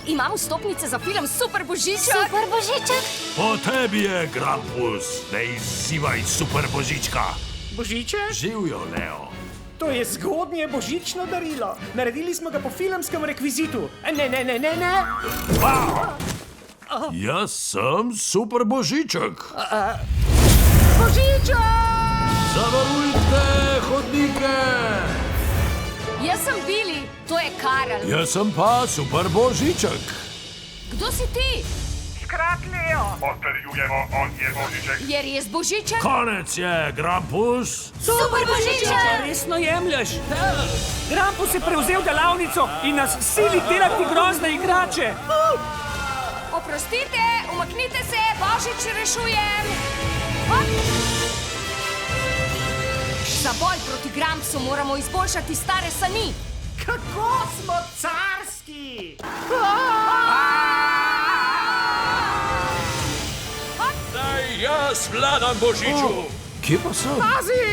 imam vstopnice za film Super Božiček. Super Božiček? Po tebi je, Krampus. Ne izzivaj super božička. Božiček? Živjo, Leo. To je zgodnje božično darilo. Naredili smo ga po filmskem rekvizitu. Ne. Jaz sem super božiček. Božiček! Zavarujte hodnike. Jaz sem Billy, to je Karel. Jaz sem pa super božiček. Kdo si ti? Škrat Leo! Potrjujemo, on je božiček. Je res Božiček? Konec je, Krampus. Super Božiček! Resno jemlješ? Krampus je prevzel delavnico in nas sili delati grozne igrače. Oprostite, umaknite se, Božič rešujem. Hop. Za boj proti Grampsu moramo izboljšati stare sani. Kako smo carski! Zdaj jaz vladam božiču. Kje pa sem? Pazi!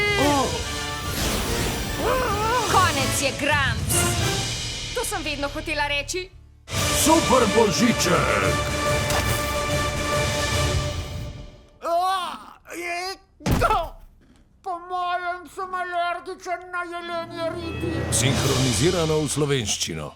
Konec je Gramps. To sem vedno hotela reči. Super božiček. Je to! Po mojem sem alergičen na jelenje riti. Sinhronizirano v slovenščino.